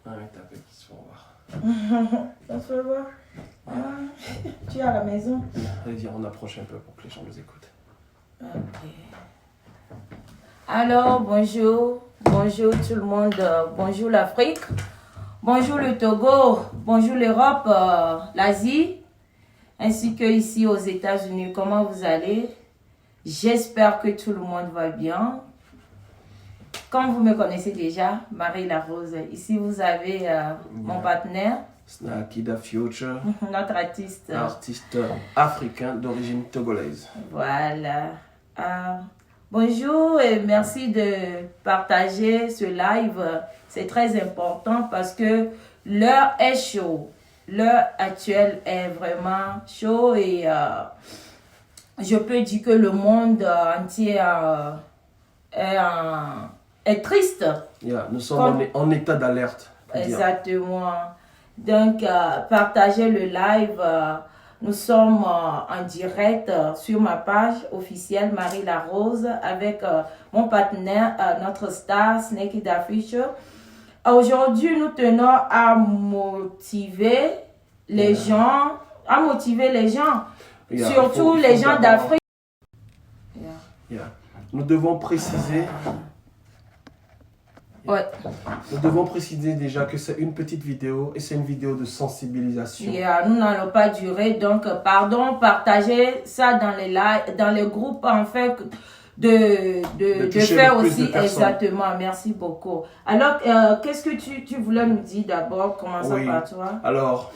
Ah oui, t'as peur qu'ils se font voir. On se voit. Ah, tu es à la maison. Allez, on approche un peu pour que les gens nous écoutent. Ok. Alors, bonjour. Bonjour tout le monde. Bonjour l'Afrique. Bonjour le Togo. Bonjour l'Europe, l'Asie. Ainsi que ici aux États-Unis. Comment vous allez? J'espère que tout le monde va bien. Comme vous me connaissez déjà, Marie Larose. Ici, vous avez mon partenaire. Snacky Da Future. Notre artiste. Artiste africain d'origine togolaise. Voilà. Bonjour et merci de partager ce live. C'est très important parce que l'heure est chaud. L'heure actuelle est vraiment chaud et je peux dire que le monde entier est triste. Yeah, nous sommes en état d'alerte. Exactement. Donc, partagez le live. Nous sommes en direct sur ma page officielle Marie Larose avec mon partenaire, notre star Snaky Da Future. Aujourd'hui, nous tenons à motiver les gens, surtout les gens d'Afrique. Nous devons préciser. Ouais. Nous devons préciser déjà que c'est une petite vidéo et c'est une vidéo de sensibilisation. Nous n'allons pas durer, donc pardon, partagez ça dans les groupes en fait de faire aussi exactement. Merci beaucoup. Alors, qu'est-ce que tu voulais nous dire d'abord? Commençons par toi. Alors,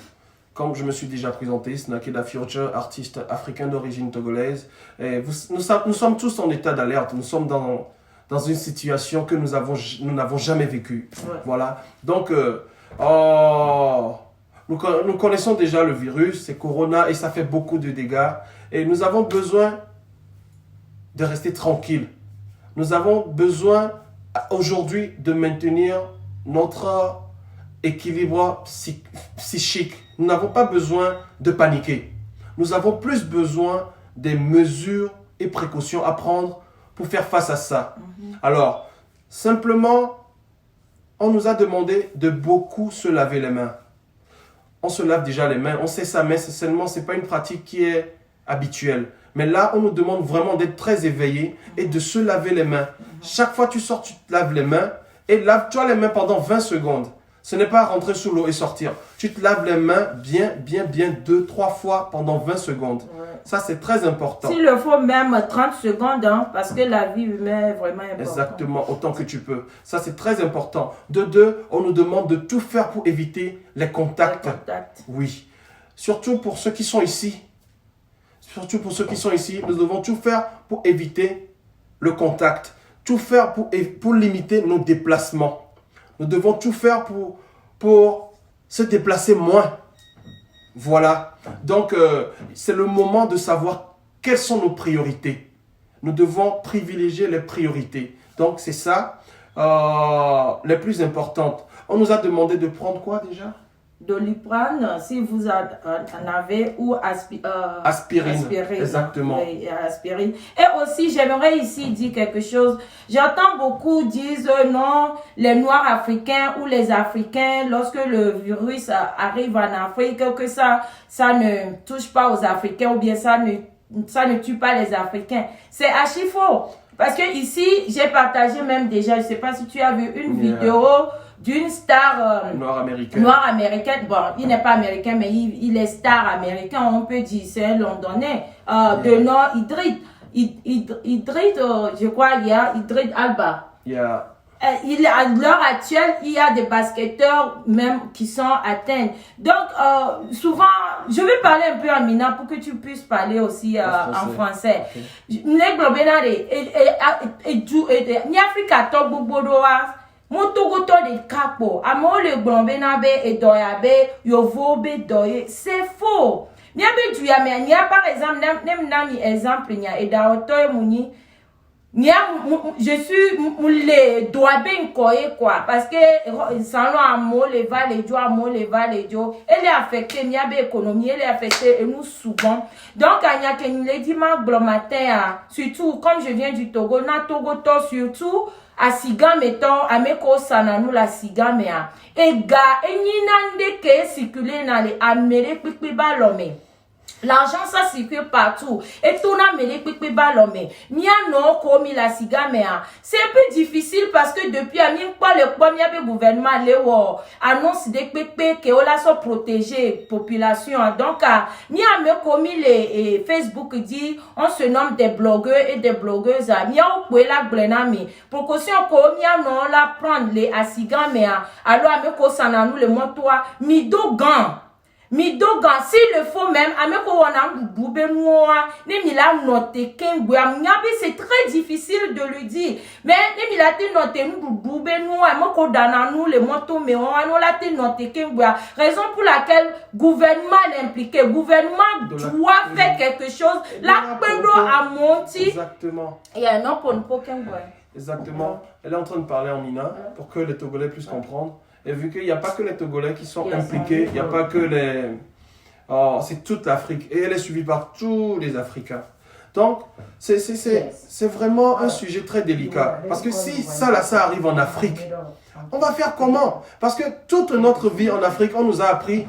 comme je me suis déjà présenté, Snaky Da Future, artiste africain d'origine togolaise. Et nous sommes tous en état d'alerte. Nous sommes dans une situation que nous n'avons jamais vécue. Ouais. Voilà. Donc, nous connaissons déjà le virus, c'est Corona, et ça fait beaucoup de dégâts. Et nous avons besoin de rester tranquilles. Nous avons besoin aujourd'hui de maintenir notre équilibre psychique. Nous n'avons pas besoin de paniquer. Nous avons plus besoin des mesures et précautions à prendre pour faire face à ça. Alors, simplement, on nous a demandé de beaucoup se laver les mains. On se lave déjà les mains, on sait ça, mais ce n'est pas une pratique qui est habituelle. Mais là, on nous demande vraiment d'être très éveillés et de se laver les mains. Chaque fois que tu sors, tu te laves les mains et lave-toi les mains pendant 20 secondes. Ce n'est pas rentrer sous l'eau et sortir. Tu te laves les mains bien, 2-3 fois pendant 20 secondes. Ouais. Ça, c'est très important. S'il le faut même 30 secondes, hein, parce que la vie humaine est vraiment importante. Exactement, autant que tu peux. Ça, c'est très important. De deux, on nous demande de tout faire pour éviter les contacts. Oui. Surtout pour ceux qui sont ici. Nous devons tout faire pour éviter le contact. Tout faire pour limiter nos déplacements. Nous devons tout faire pour se déplacer moins. Voilà. Donc, c'est le moment de savoir quelles sont nos priorités. Nous devons privilégier les priorités. Donc, c'est ça, les plus importantes. On nous a demandé de prendre quoi déjà? Doliprane, si vous en avez, ou aspirine. Exactement. Oui, aspirine. Et aussi, j'aimerais ici dire quelque chose. J'entends beaucoup dire non, les Noirs africains ou les Africains, lorsque le virus arrive en Afrique, que ça ne touche pas aux Africains ou bien ça ne tue pas les Africains. C'est archi faux. Parce que ici, j'ai partagé même déjà, je ne sais pas si tu as vu une vidéo d'une star noire américaine. Bon, il n'est pas américain, mais il est star américain, on peut dire, c'est un Londonais, de nom Idris, je crois, il y a Idris Elba. À l'heure actuelle, il y a des basketteurs même qui sont atteints. Donc, souvent, je vais parler un peu en mina pour que tu puisses parler aussi en français. Les globénades et ni Africa to bobodoa motogoto de capo amo le globénabe et doyabe yovobe doye. C'est faux. Ni abe du ya mais ni par exemple nem nami exemple nya et da oto muni. Je suis les doigts bien quoi parce que sans l'amour les va les jo amour les va les jo elle est affectée n'y a pas économie elle est affectée et nous souvent donc il y a que les dimanches le matin surtout comme je viens du Togo na Togo surtout a siga meto ameko sananu la siga mea e ga enyinande ke circuler na le amere pipi balome. L'argent ça circule partout et tout na mêlé pipi balome. Mia no komi la siga mea. C'est un peu difficile parce que depuis a mi pas le premier gouvernement le wo annonce de pipi que on la so protéger population. Donc mia me komi les Facebook dit on se nomme des blogueurs et des blogueuses. Mia ou la glenami. Pour que si on komi non la prendre les asiga mea. Alors me ko sananou le montois mi do gan. Mi dogan s'il le faut même ameko wana boube noa ni mila note kengwa nyabi c'est très difficile de lui dire mais ni mila te note nous boube noa moko dana nous le moto mais on la te note kengwa raison pour laquelle gouvernement l'impliqué gouvernement doit faire quelque chose la pendo a monté exactement et un non pour kengwa exactement elle est en train de parler en Mina pour que les Togolais puissent comprendre. Et vu qu'il n'y a pas que les Togolais qui sont impliqués, il n'y a pas que les... Oh, c'est toute l'Afrique. Et elle est suivie par tous les Africains. Donc, c'est vraiment un sujet très délicat. Parce que si ça arrive en Afrique, on va faire comment? Parce que toute notre vie en Afrique, on nous a appris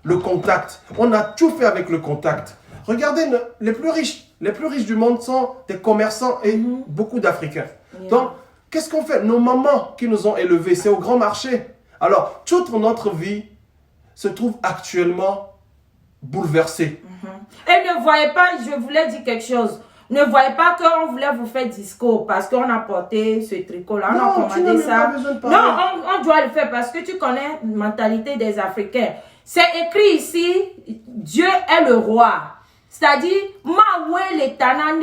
le contact. On a tout fait avec le contact. Regardez, les plus riches du monde sont des commerçants et beaucoup d'Africains. Donc, qu'est-ce qu'on fait? Nos mamans qui nous ont élevés, c'est au grand marché. Alors, toute notre vie se trouve actuellement bouleversée. Et ne voyez pas, je voulais dire quelque chose. Ne voyez pas qu'on voulait vous faire discours parce qu'on a porté ce tricot-là, on a commandé ça. Non, on doit le faire parce que tu connais la mentalité des Africains. C'est écrit ici, Dieu est le roi. C'est-à-dire, ma les tanane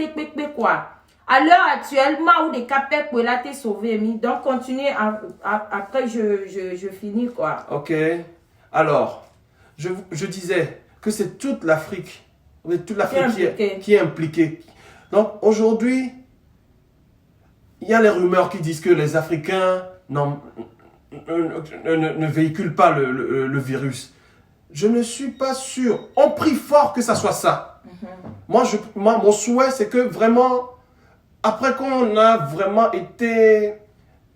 quoi. À l'heure actuelle, ma ou des capets pour la te sauver, donc continuez après je finis quoi. Ok. Alors, je disais que c'est toute l'Afrique, qui est impliquée. Donc aujourd'hui, il y a les rumeurs qui disent que les Africains ne véhiculent pas le virus. Je ne suis pas sûr. On prie fort que ça soit ça. Moi, mon souhait, c'est que vraiment, après qu'on a vraiment été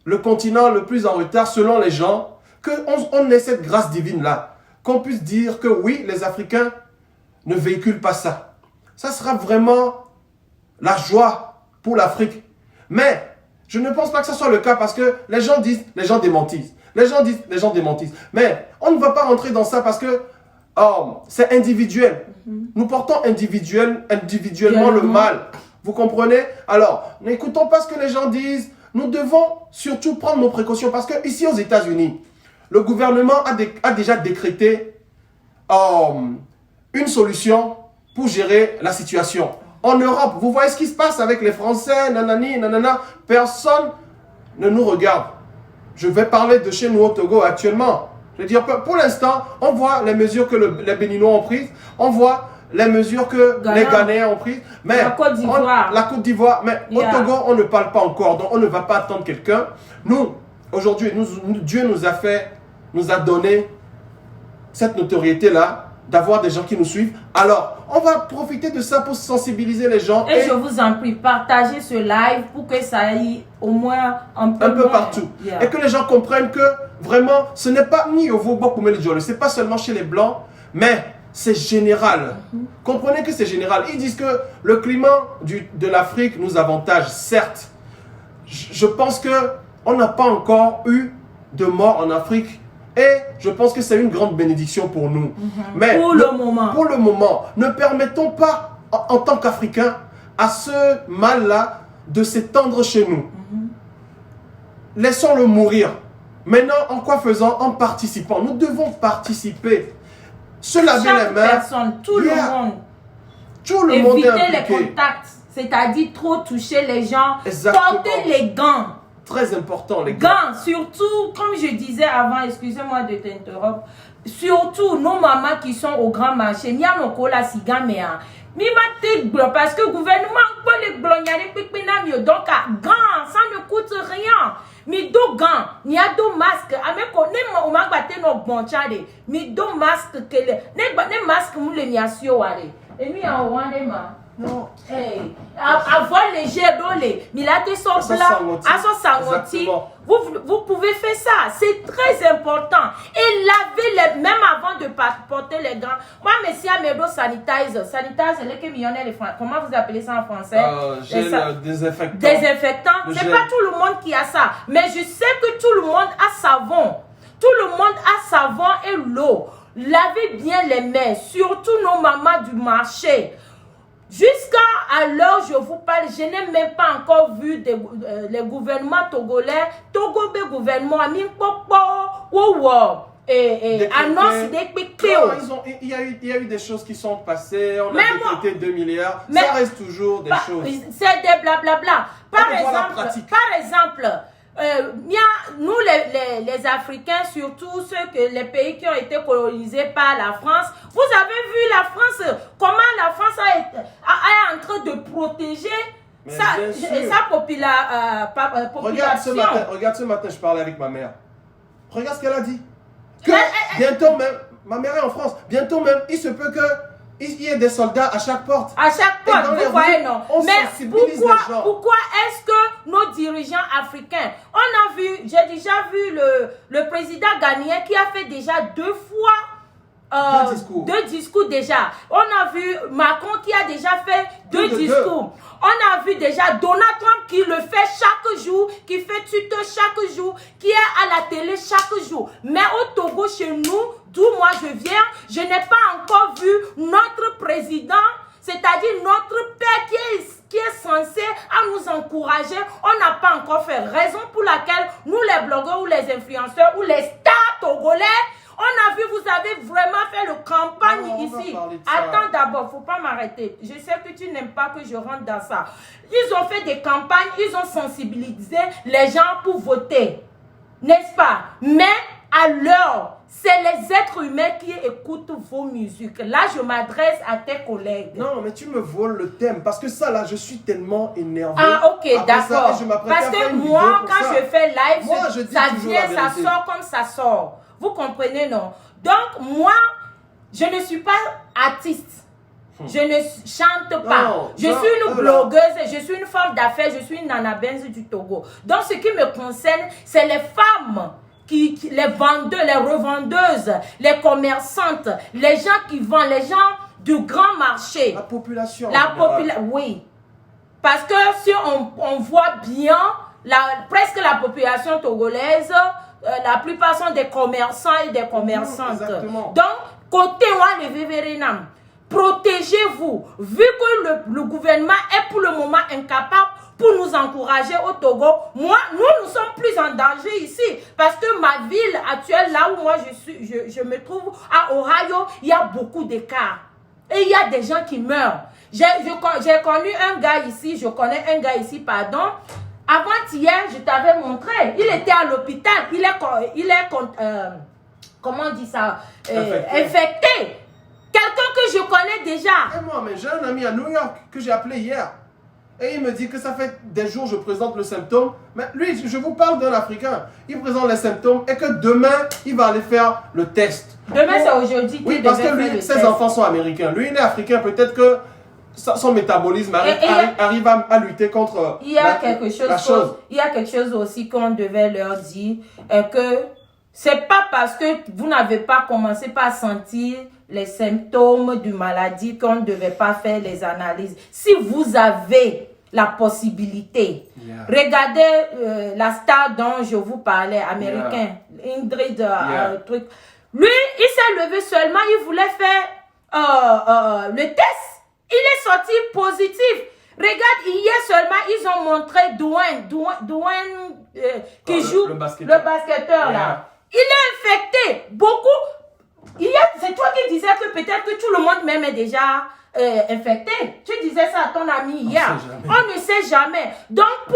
le continent le plus en retard selon les gens, qu'on ait cette grâce divine-là, qu'on puisse dire que oui, les Africains ne véhiculent pas ça. Ça sera vraiment la joie pour l'Afrique. Mais je ne pense pas que ce soit le cas parce que les gens disent, les gens démentissent. Les gens disent, les gens démentissent. Mais on ne va pas rentrer dans ça parce que c'est individuel. Nous portons individuellement le mal. Vous comprenez? Alors, n'écoutons pas ce que les gens disent. Nous devons surtout prendre nos précautions parce que ici aux États-Unis, le gouvernement a déjà décrété une solution pour gérer la situation. En Europe, vous voyez ce qui se passe avec les Français, nanani, nanana. Personne ne nous regarde. Je vais parler de chez nous au Togo actuellement. Je veux dire, pour l'instant, on voit les mesures que les Béninois ont prises. On voit les mesures que les Ghanéens ont prises. Mais la Côte d'Ivoire. La Côte d'Ivoire. Mais au Togo, on ne parle pas encore. Donc, on ne va pas attendre quelqu'un. Nous, aujourd'hui, Dieu nous a donné cette notoriété-là, d'avoir des gens qui nous suivent. Alors, on va profiter de ça pour sensibiliser les gens. Et je vous en prie, partagez ce live pour que ça aille au moins un peu partout. Et que les gens comprennent que vraiment, ce n'est pas ni au Vogbo Melidjolo, c'est pas seulement chez les Blancs, mais c'est général. Comprenez que c'est général. Ils disent que le climat de l'Afrique nous avantage, certes. Je pense qu'on n'a pas encore eu de mort en Afrique. Et je pense que c'est une grande bénédiction pour nous. Mais pour le moment, ne permettons pas, en tant qu'Africains, à ce mal-là de s'étendre chez nous. Laissons-le mourir. Maintenant, en quoi faisant? En participant. Nous devons participer. Se laver les mains. Personne, tout le monde. Tout le monde est impliqué. Éviter les contacts, c'est-à-dire trop toucher les gens. Exactement. Porter les gants. Très important, les gants. Surtout, comme je disais avant, excusez-moi de t'interrompre, surtout nos mamans qui sont au grand marché, il y a nos cola sigamea. Parce que le gouvernement peut les glognarer, donc gants, ça ne coûte rien. Mais deux gants, il y a deux masques. Avec on m'a battu nos bons chade. Mais deux masques que les masques nous les miasio allez. Et nous en Rwanda Non. Hey, avoir les jets d'eau, milate son plat, à son sangoti. Vous pouvez faire ça. C'est très important. Et laver les, même avant de porter les gants. Moi, monsieur Amedo sanitizer. Sanitizer, c'est les millionnaires, comment vous appelez ça en français? Désinfectant. Désinfectant. C'est pas tout le monde qui a ça. Mais je sais que tout le monde a savon. Tout le monde a savon et l'eau. Lavez bien les mains. Surtout nos mamans du marché. Jusqu'à l'heure je vous parle, je n'ai même pas encore vu les gouvernements togolais, Togobé gouvernement, annonce des PPO. Il y a eu des choses qui sont passées, on a décrété 2 milliards, ça reste toujours des choses. C'est des blablabla. Par exemple, nous les Africains, surtout les pays qui ont été colonisés par la France, vous avez vu la France, comment la France est en train de protéger sa population. Regarde ce matin, je parlais avec ma mère. Regarde ce qu'elle a dit. Que bientôt même, ma mère est en France, bientôt même, il se peut qu'il y ait des soldats à chaque porte. À chaque porte, vous voyez, non. Mais pourquoi est-ce que nos dirigeants africains, on a vu, j'ai déjà vu le président ghanéen qui a fait déjà 2 fois deux discours déjà. On a vu Macron qui a déjà fait 2 discours. On a vu déjà Donald Trump qui le fait chaque jour, qui fait Twitter chaque jour, qui est à la télé chaque jour. Mais au Togo, chez nous, d'où moi je viens, je n'ai pas encore vu notre président, c'est-à-dire notre père qui est censé à nous encourager. On n'a pas encore fait. Raison pour laquelle nous, les blogueurs ou les influenceurs ou les stars togolais, on a vu, vous avez vraiment fait le campagne ici. Attends d'abord, il ne faut pas m'arrêter. Je sais que tu n'aimes pas que je rentre dans ça. Ils ont fait des campagnes, ils ont sensibilisé les gens pour voter. N'est-ce pas? Mais à l'heure, c'est les êtres humains qui écoutent vos musiques. Là, je m'adresse à tes collègues. Non, mais tu me voles le thème. Parce que ça, là, je suis tellement énervé. Ah, ok, d'accord. Parce que moi, quand je fais live, ça vient, ça sort comme ça sort. Vous comprenez, non? Donc, moi, je ne suis pas artiste. Je ne chante pas. Non, je suis une blogueuse, je suis une femme d'affaires, je suis une Nana Benz du Togo. Donc, ce qui me concerne, c'est les femmes, les vendeurs, les revendeuses, les commerçantes, les gens qui vendent, les gens du grand marché. La population. Oui. Parce que si on voit bien, presque la population togolaise, la plupart sont des commerçants et des commerçantes. Exactement. Donc, côté le Vévérénam, protégez-vous. Vu que le gouvernement est pour le moment incapable pour nous encourager au Togo, nous sommes plus en danger ici. Parce que ma ville actuelle, là où moi je me trouve, à Ohio, il y a beaucoup d'écarts. Et il y a des gens qui meurent. J'ai connu un gars ici, je connais un gars ici, pardon. Avant-hier, je t'avais montré, il était à l'hôpital, il est comment on dit ça, infecté. Quelqu'un que je connais déjà. Et moi, mais j'ai un ami à New York que j'ai appelé hier. Et il me dit que ça fait des jours que je présente le symptôme. Mais lui, je vous parle d'un Africain. Il présente les symptômes et que demain, il va aller faire le test. Demain, c'est aujourd'hui. Oui, parce que lui, ses enfants sont américains. Lui, il est africain. Peut-être que son métabolisme arrive à lutter contre il y a quelque chose aussi qu'on devait leur dire, que c'est pas parce que vous n'avez pas commencé par sentir les symptômes du maladie qu'on ne devait pas faire les analyses. Si vous avez la possibilité, regardez la star dont je vous parlais, américain, Ingrid, truc. Lui, il s'est levé seulement, il voulait faire le test. Il est sorti positif. Regarde, hier seulement, ils ont montré Dwayne qui joue le basketteur là. Il est infecté. Beaucoup. C'est toi qui disais que peut-être que tout le monde même est déjà infecté. Tu disais ça à ton ami hier. On ne sait jamais. Donc,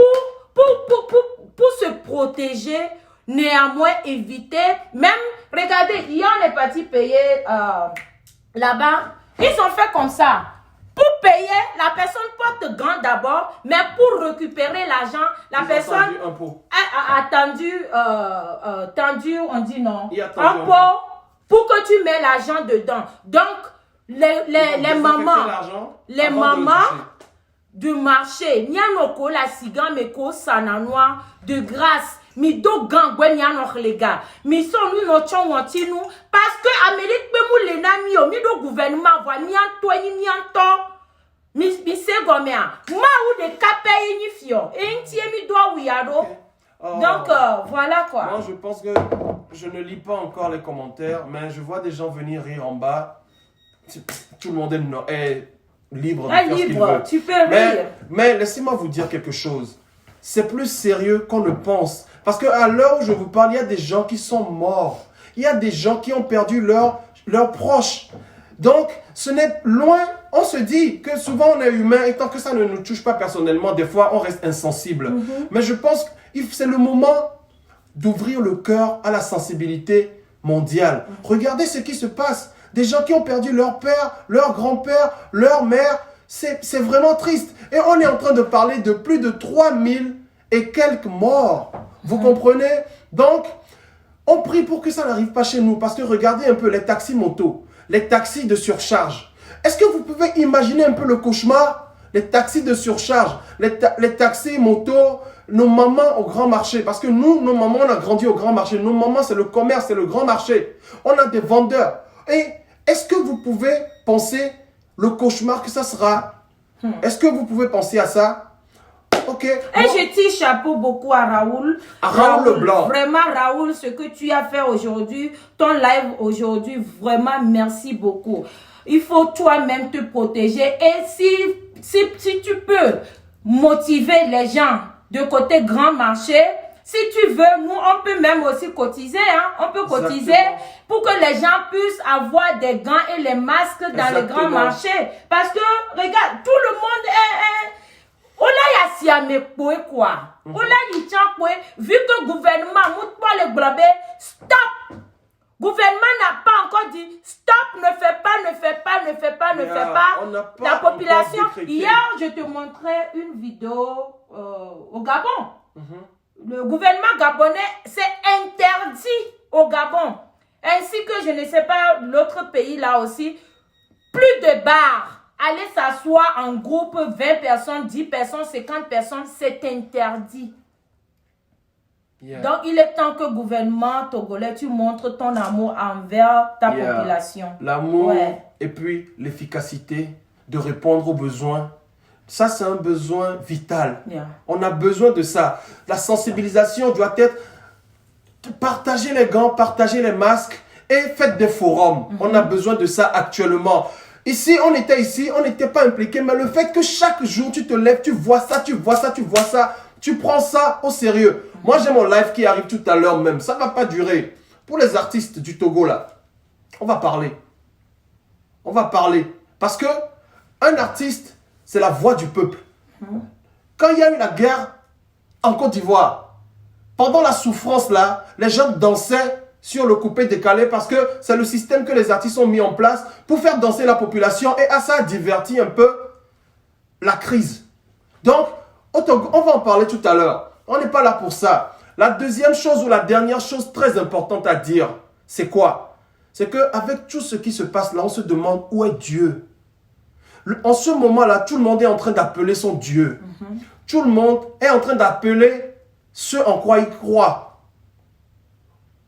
pour se protéger, néanmoins éviter, même, regardez, hier on est parti payer là-bas. Ils ont fait comme ça. Pour payer, la personne porte gants d'abord, mais pour récupérer l'argent, la personne a tendu, on dit non, un pot pour que tu mets l'argent dedans. Donc, les mamans du marché, n'y a no la sigan me ko sananoa de grâce. Mi do gangwe mi anok les gars. Mi son nous no chon wanti nous parce que Amérique pe mou le nami o mi do gouvernement voit mi an to ni anto. Mi se gomea. Ma ou de kapé ni fio. Et ntie mi do wiado. Donc voilà quoi. Moi je pense que je ne lis pas encore les commentaires, mais je vois des gens venir rire en bas. Tout le monde est libre de faire ce qu'il veut. Tu peux rire. Mais laissez-moi vous dire quelque chose. C'est plus sérieux qu'on ne pense. Parce qu'à l'heure où je vous parle, il y a des gens qui sont morts. Il y a des gens qui ont perdu leurs proches. Donc, ce n'est loin. On se dit que souvent on est humain et tant que ça ne nous touche pas personnellement, des fois on reste insensible. Mais je pense que c'est le moment d'ouvrir le cœur à la sensibilité mondiale. Regardez ce qui se passe. Des gens qui ont perdu leur père, leur grand-père, leur mère. C'est vraiment triste. Et on est en train de parler de plus de 3000 et quelques morts. Vous comprenez? Donc, on prie pour que ça n'arrive pas chez nous. Parce que regardez un peu les taxis motos, les taxis de surcharge. Est-ce que vous pouvez imaginer un peu le cauchemar? Les taxis de surcharge, les taxis motos, nos mamans au grand marché. Parce que nous, nos mamans, on a grandi au grand marché. Nos mamans, c'est le commerce, c'est le grand marché. On a des vendeurs. Et est-ce que vous pouvez penser le cauchemar que ça sera? Est-ce que vous pouvez penser à ça? Ok. Et je tire chapeau beaucoup à Raoul. Raoul Leblanc. Vraiment, Raoul, ce que tu as fait aujourd'hui, ton live aujourd'hui, vraiment, merci beaucoup. Il faut toi-même te protéger. Et si tu peux motiver les gens de côté grand marché, si tu veux, nous, on peut même aussi cotiser. Hein? On peut cotiser pour que les gens puissent avoir des gants et les masques dans les grands marchés. Parce que, regarde, tout le monde est... On a si à me quoi. On a vu que le gouvernement, le blabé, stop. Gouvernement n'a pas encore dit stop, ne fais pas. La population. Hier, je te montrais une vidéo au Gabon. Le gouvernement gabonais, c'est interdit au Gabon. Ainsi que je ne sais pas, l'autre pays là aussi, plus de bars. Aller s'asseoir en groupe, 20 personnes, 10 personnes, 50 personnes, c'est interdit. Donc, il est temps que le gouvernement togolais, tu montres ton amour envers ta population. L'amour et puis l'efficacité de répondre aux besoins. Ça, c'est un besoin vital. On a besoin de ça. La sensibilisation doit être de partager les gants, partager les masques et faites des forums. On a besoin de ça actuellement. Ici, on n'était pas impliqués, mais le fait que chaque jour, tu te lèves, tu vois ça, tu prends ça au sérieux. Moi, j'ai mon live qui arrive tout à l'heure même. Ça ne va pas durer. Pour les artistes du Togo, là, on va parler. Parce que un artiste, c'est la voix du peuple. Quand il y a eu la guerre en Côte d'Ivoire, pendant la souffrance, là, les gens dansaient sur le coupé-décalé parce que c'est le système que les artistes ont mis en place pour faire danser la population et ça a diverti un peu la crise. Donc, on va en parler tout à l'heure. On n'est pas là pour ça. La deuxième chose ou la dernière chose très importante à dire, c'est quoi? C'est qu'avec tout ce qui se passe là, on se demande où est Dieu? En ce moment-là, tout le monde est en train d'appeler son Dieu. Tout le monde est en train d'appeler ce en quoi il croit.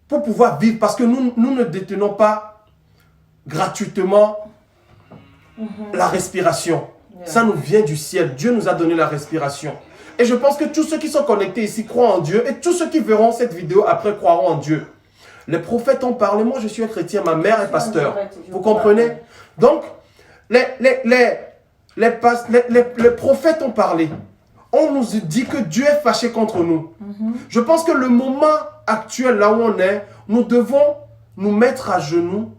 Pour pouvoir vivre, parce que nous ne détenons pas gratuitement la respiration. Ça nous vient du ciel. Dieu nous a donné la respiration. Et je pense que tous ceux qui sont connectés ici croient en Dieu et tous ceux qui verront cette vidéo après croiront en Dieu. Les prophètes ont parlé. Moi, je suis un chrétien. Ma mère est pasteur. Vous comprenez? Donc, les prophètes ont parlé. On nous dit que Dieu est fâché contre nous. Je pense que le moment actuel, là où on est, nous devons nous mettre à genoux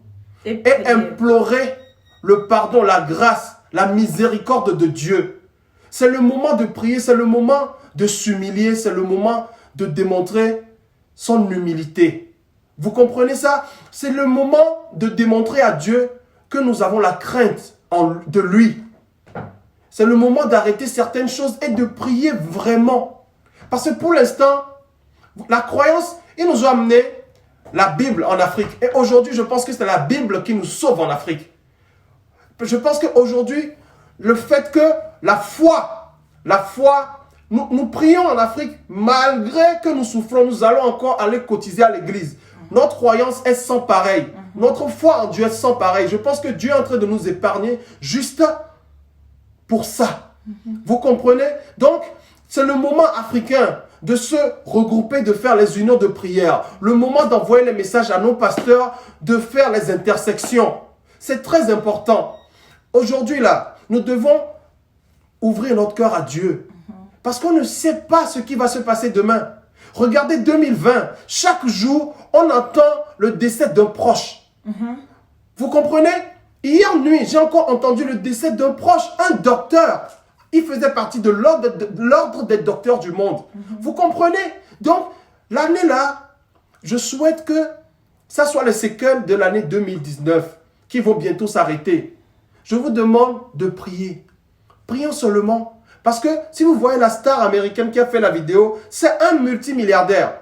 et implorer le pardon, la grâce, la miséricorde de Dieu. C'est le moment de prier, c'est le moment de s'humilier, c'est le moment de démontrer son humilité. Vous comprenez ça? C'est le moment de démontrer à Dieu que nous avons la crainte de lui. C'est le moment d'arrêter certaines choses et de prier vraiment. Parce que pour l'instant, la croyance, ils nous ont amené la Bible en Afrique. Et aujourd'hui, je pense que c'est la Bible qui nous sauve en Afrique. Je pense qu'aujourd'hui, le fait que la foi, nous prions en Afrique, malgré que nous souffrons, nous allons encore aller cotiser à l'église. Notre croyance est sans pareil. Notre foi en Dieu est sans pareil. Je pense que Dieu est en train de nous épargner juste pour ça. Vous comprenez? Donc, c'est le moment africain de se regrouper, de faire les unions de prière. Le moment d'envoyer les messages à nos pasteurs, de faire les intersections. C'est très important. Aujourd'hui, là, nous devons ouvrir notre cœur à Dieu. Parce qu'on ne sait pas ce qui va se passer demain. Regardez 2020. Chaque jour, on entend le décès d'un proche. Vous comprenez? Hier nuit, j'ai encore entendu le décès d'un proche, un docteur. Il faisait partie de l'ordre des docteurs du monde. Vous comprenez? Donc, l'année là, je souhaite que ça soit les séquelles de l'année 2019 qui vont bientôt s'arrêter. Je vous demande de prier. Prions seulement. Parce que si vous voyez la star américaine qui a fait la vidéo, c'est un multimilliardaire.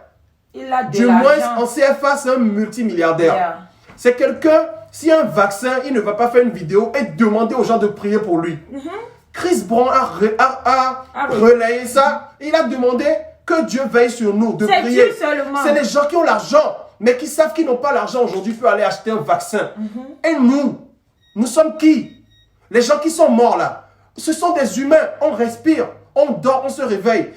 Il a de du l'argent. moins, en CFA, c'est un multimilliardaire. Yeah. C'est quelqu'un, s'il y a un vaccin, il ne va pas faire une vidéo et demander aux gens de prier pour lui. Chris Brown a relayé ça. Il a demandé que Dieu veille sur nous, de prier. Dieu seulement. C'est les gens qui ont l'argent, mais qui savent qu'ils n'ont pas l'argent aujourd'hui pour aller acheter un vaccin. Et nous sommes qui? Les gens qui sont morts là, ce sont des humains. On respire, on dort, on se réveille.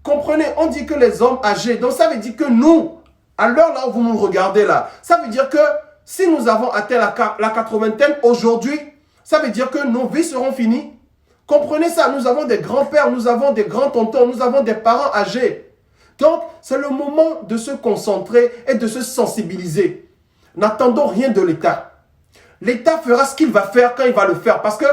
Comprenez, on dit que les hommes âgés, donc ça veut dire que nous, à l'heure là où vous nous regardez là, ça veut dire que si nous avons atteint la 80e aujourd'hui, ça veut dire que nos vies seront finies. Comprenez ça, nous avons des grands-pères, nous avons des grands-tontons, nous avons des parents âgés. Donc, c'est le moment de se concentrer et de se sensibiliser. N'attendons rien de l'État. L'État fera ce qu'il va faire quand il va le faire. Parce que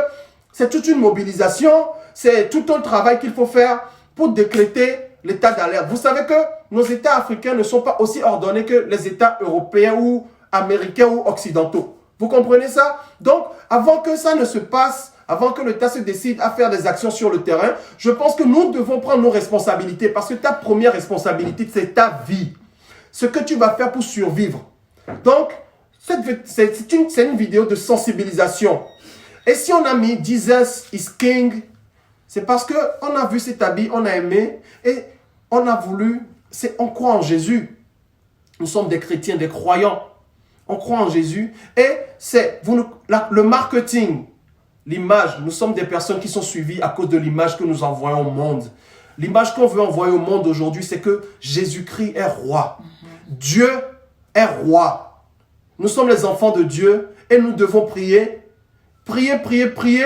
c'est toute une mobilisation, c'est tout un travail qu'il faut faire pour décréter l'état d'alerte. Vous savez que nos États africains ne sont pas aussi ordonnés que les États européens ou américains ou occidentaux. Vous comprenez ça? Donc, avant que ça ne se passe, avant que l'État se décide à faire des actions sur le terrain, je pense que nous devons prendre nos responsabilités. Parce que ta première responsabilité, c'est ta vie. Ce que tu vas faire pour survivre. Donc, c'est une vidéo de sensibilisation. Et si on a mis « Jesus is King », c'est parce qu'on a vu cet habit, on a aimé et on a voulu, on croit en Jésus. Nous sommes des chrétiens, des croyants. On croit en Jésus et c'est le marketing, l'image. Nous sommes des personnes qui sont suivies à cause de l'image que nous envoyons au monde. L'image qu'on veut envoyer au monde aujourd'hui, c'est que Jésus-Christ est roi. Dieu est roi. Nous sommes les enfants de Dieu et nous devons prier. Prier, prier, prier,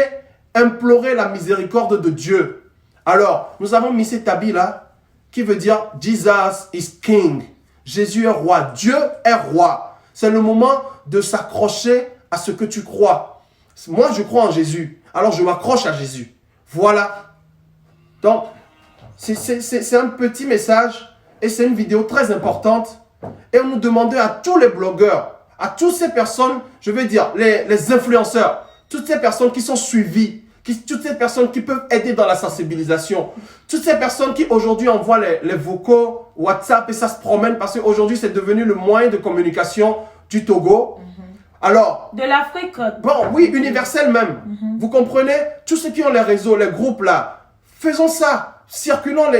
implorer la miséricorde de Dieu. Alors, nous avons mis cet habit-là qui veut dire « Jesus is King ». Jésus est roi, Dieu est roi. C'est le moment de s'accrocher à ce que tu crois. Moi, je crois en Jésus, alors je m'accroche à Jésus. Voilà. Donc, c'est un petit message et c'est une vidéo très importante. Et on nous demandait à tous les blogueurs, à toutes ces personnes, je veux dire, les influenceurs, toutes ces personnes qui sont suivies, toutes ces personnes qui peuvent aider dans la sensibilisation, toutes ces personnes qui aujourd'hui envoient les vocaux, WhatsApp et ça se promène parce qu'aujourd'hui c'est devenu le moyen de communication du Togo. Alors, de l'Afrique. Bon, oui, universel même. Vous comprenez? Tous ceux qui ont les réseaux, les groupes là, faisons ça. Circulons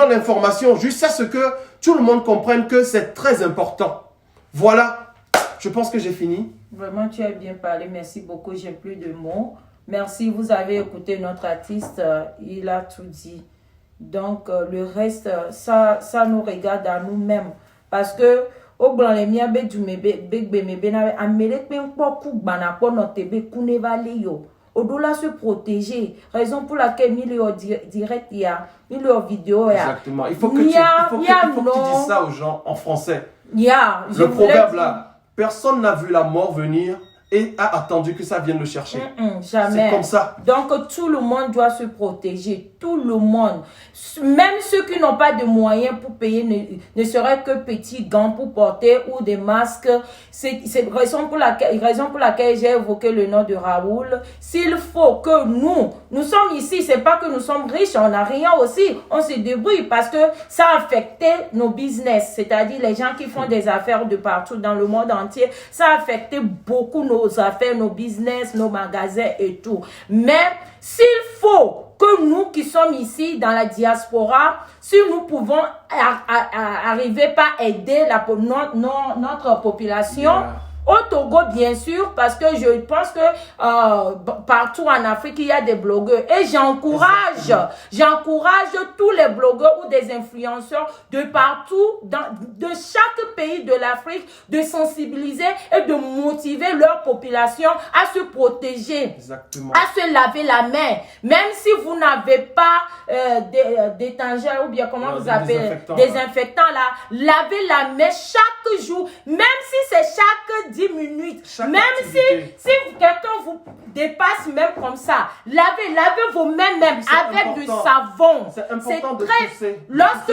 l'information jusqu'à ce que tout le monde comprenne que c'est très important. Voilà, je pense que j'ai fini. Vraiment, tu as bien parlé. Merci beaucoup. J'ai plus de mots. Merci. Vous avez écouté notre artiste. Il a tout dit. Donc, le reste, ça nous regarde à nous-mêmes. Parce que, au blanc, les miens, au-delà se protéger. Raison pour laquelle il y a direct, il y a vidéo. Exactement. Il faut que tu dises ça aux gens en français. Le proverbe là, personne n'a vu la mort venir et a attendu que ça vienne le chercher. Jamais. C'est comme ça. Donc tout le monde doit se protéger. Tout le monde. Même ceux qui n'ont pas de moyens pour payer, ne serait que petits gants pour porter ou des masques. C'est raison pour laquelle j'ai évoqué le nom de Raoul. S'il faut que nous sommes ici, c'est pas que nous sommes riches, on n'a rien aussi. On se débrouille parce que ça a affecté nos business. C'est-à-dire les gens qui font des affaires de partout dans le monde entier. Ça a affecté beaucoup nos nos affaires, nos business, nos magasins et tout. Mais s'il faut que nous qui sommes ici dans la diaspora, si nous pouvons arriver par aider notre population, au Togo, bien sûr, parce que je pense que partout en Afrique, il y a des blogueurs. Et j'encourage tous les blogueurs ou des influenceurs de partout, de chaque pays de l'Afrique, de sensibiliser et de motiver leur population à se protéger, à se laver la main. Même si vous n'avez pas d'étangère ou bien comment vous appelez, désinfectant là, lavez la main chaque jour, même si c'est chaque 10 minutes. Même si quelqu'un vous dépasse même comme ça, lavez vos mains même avec du savon. C'est important de tousser. Lorsque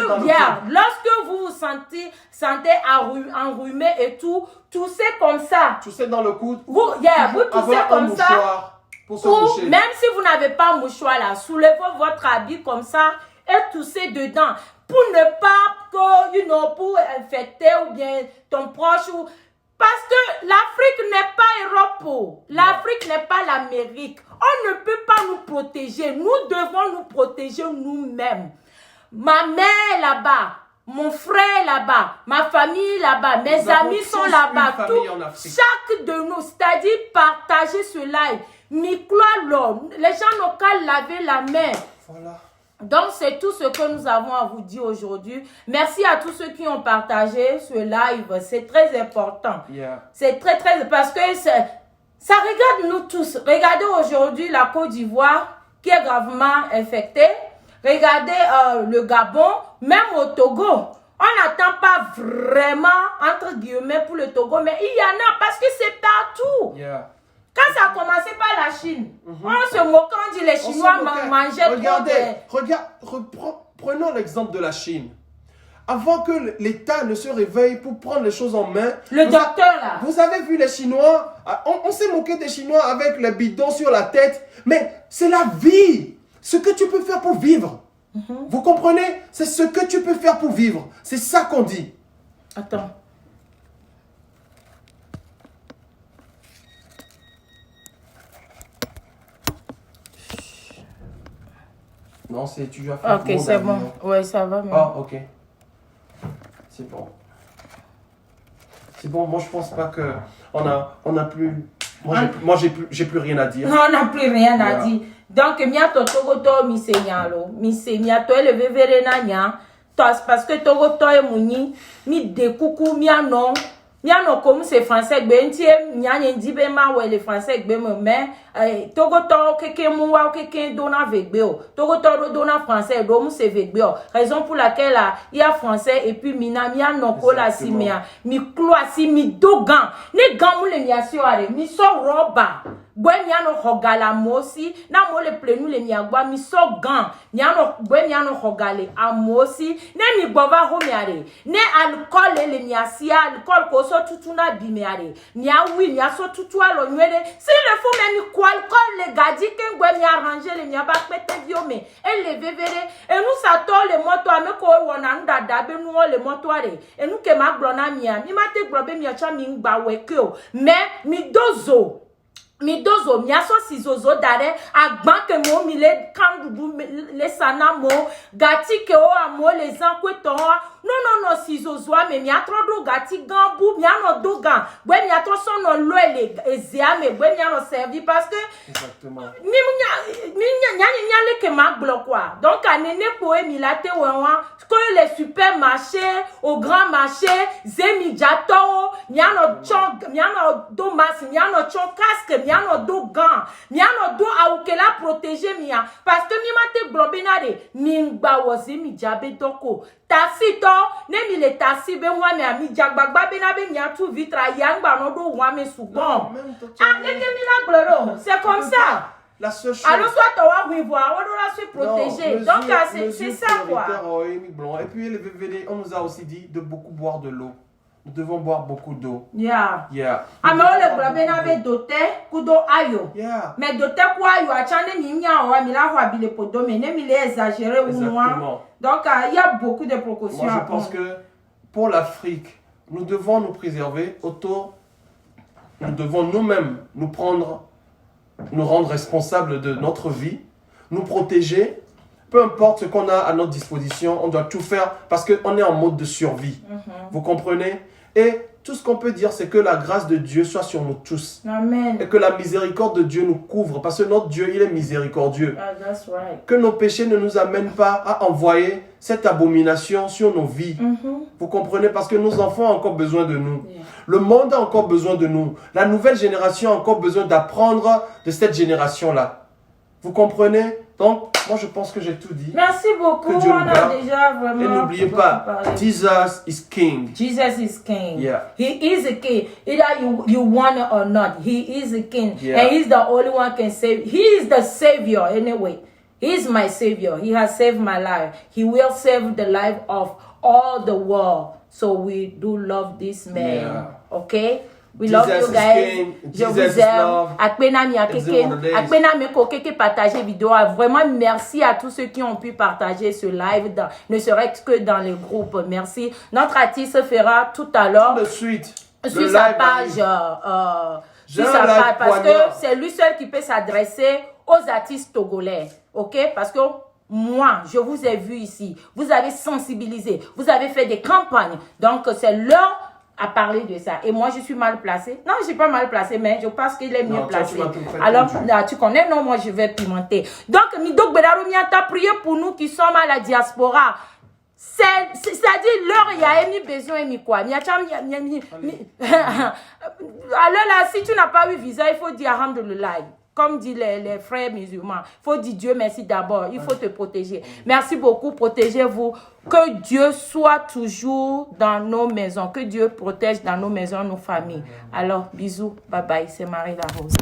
vous vous sentez enrhumé et tout, toussez comme ça. Toussez dans le coude. Vous toussez comme ça. Pour se coucher. Même si vous n'avez pas un mouchoir là, soulevez votre habit comme ça et toussez dedans. Pour ne pas pour infecter ou bien ton proche ou... Parce que l'Afrique n'est pas Europe, l'Afrique n'est pas l'Amérique. On ne peut pas nous protéger. Nous devons nous protéger nous-mêmes. Ma mère là-bas, mon frère là-bas, ma famille là-bas, mes amis sont là-bas. Chaque de nous, c'est-à-dire partager ce live. Les gens n'ont qu'à laver la main. Voilà. Donc, c'est tout ce que nous avons à vous dire aujourd'hui. Merci à tous ceux qui ont partagé ce live. C'est très important. C'est très, parce que ça regarde nous tous. Regardez aujourd'hui la Côte d'Ivoire qui est gravement infectée. Regardez le Gabon, même au Togo. On n'attend pas vraiment, entre guillemets, pour le Togo, mais il y en a parce que c'est partout. Quand ça a commencé par la Chine, on se moquait, on dit les Chinois mangeaient. Prenons l'exemple de la Chine. Avant que l'État ne se réveille pour prendre les choses en main. Vous avez vu les Chinois, on s'est moqué des Chinois avec les bidons sur la tête, mais c'est la vie. Ce que tu peux faire pour vivre. Vous comprenez? C'est ce que tu peux faire pour vivre. C'est ça qu'on dit. Attends. Non, tu as fait. Ok, c'est bon. Ouais, ça va. Ok. C'est bon. C'est bon. Moi, je pense pas que on a plus. Moi, j'ai plus rien à dire. Non, on n'a plus rien à dire. Donc, miato togoto misenyalo, miato eleve verenanya, parce que togoto e muni, mi de coucou miano. Miano comme c'est français bentie mianye ndibe ma we le français gbe me mais togoto keke muwa keke dona vegbe o togoto dona français do mu se vegbe o raison pour laquelle il y a français et puis mina miano ko la simia mi cloa si mi dogan ne gamu le miasio are mi so roba bwe miano hogala mosi na mo le plenu le miagba mi so gan miano bwe miano hogale amosi ne mi gbova ho miare ne alcool le miasia alcool ko so tutuna bimeare nia wi nia so tutu alo nwere si le fo me mi ko alcool le gadi ke ngwe mi arranger le mia ba pete biome e le vevere e nous ça to le moto ame ko wona ndada be nu le moto are e nu ke ma glona mia mi ma te globe mi acha mi ngba weke o me mi dozo miaso sizozo dare agban ke mo mi le kandubu le sana mo gati ke o amo le zankweton non sizozo me mi atrodo gati gambu mi ano dogan gbe mi atro sono lo ele ezia me gbe mi ano servi parce que exactement mi nya le ke ma glo quoi donc anene ko e mi late won ko les supermarchés au grand marché zemi jato mi ano chong mi ano do mas mi ano chong casque miano do gan miano do aukela protéger mia parce que mi mate globinade mi ngba wozi mi jabe doko tasi to ne mi le tasi be wa mi ami jagbagba be na be mi atu vitra yangba no do wa mi sugbon ne mi la gloro c'est comme ça. La seule chose. Alors soit on va voir, on doit se protéger. Donc c'est ça quoi. Et puis on nous a aussi dit de beaucoup boire de l'eau. Nous devons boire beaucoup d'eau. Mais on le problème avec doté kudo ayo. Mais doté quoi ayo achane mi nya wa mi la ho abile podo mais ne mi les exagérer ou moi. Donc il y a beaucoup de précautions. Moi je pense que pour l'Afrique, nous devons nous préserver autour nous devons nous-mêmes nous rendre responsables de notre vie, nous protéger. Peu importe ce qu'on a à notre disposition, on doit tout faire parce qu'on est en mode de survie. Vous comprenez? Et tout ce qu'on peut dire, c'est que la grâce de Dieu soit sur nous tous. Amen. Et que la miséricorde de Dieu nous couvre. Parce que notre Dieu, il est miséricordieux. That's right. Que nos péchés ne nous amènent pas à envoyer cette abomination sur nos vies. Vous comprenez? Parce que nos enfants ont encore besoin de nous. Yeah. Le monde a encore besoin de nous. La nouvelle génération a encore besoin d'apprendre de cette génération-là. Vous comprenez? Donc, moi je pense que j'ai tout dit. Merci beaucoup. Que Dieu nous garde. Déjà vraiment. Et n'oubliez pas, Jesus is King. Jesus is King. Yeah. He is a King. Either you want it or not, He is a King. Yeah. And He's the only one can save. He is the Savior anyway. He is my Savior. He has saved my life. He will save the life of all the world. So we do love this man. Yeah. Okay? We Jesus love you is guys. King. Je Jesus vous is aime. love. Akpena mi It's akeke. one of the days. Akpena mi kokeke partager vidéo. Vraiment merci à tous ceux qui ont pu partager ce live, ne serait-ce que dans les groupes. Merci. Notre artiste fera tout à l'heure Tout de suite. sur le sa live page. arrive. Sur J'ai sa un live page parce que poignard. c'est lui seul qui peut s'adresser aux artistes togolais. Ok? Parce que moi, je vous ai vu ici. Vous avez sensibilisé. Vous avez fait des campagnes. Donc, c'est l'heure à parler de ça. Et moi, je suis mal placée. Non, je suis pas mal placée, mais je pense qu'il est mieux placé. Alors, là, tu connais, non, moi, je vais pimenter. Donc, Midok Bedarumia, t'as prié pour nous qui sommes à la diaspora. C'est-à-dire, l'heure, il y a mis besoin, mis quoi? Alors là, si tu n'as pas eu visa, il faut dire Alhamdulillah. Comme disent les frères musulmans, il faut dire Dieu merci d'abord, il faut te protéger. Merci beaucoup, protégez-vous. Que Dieu soit toujours dans nos maisons, que Dieu protège dans nos maisons, nos familles. Alors, bisous, bye bye, c'est Marie Larose.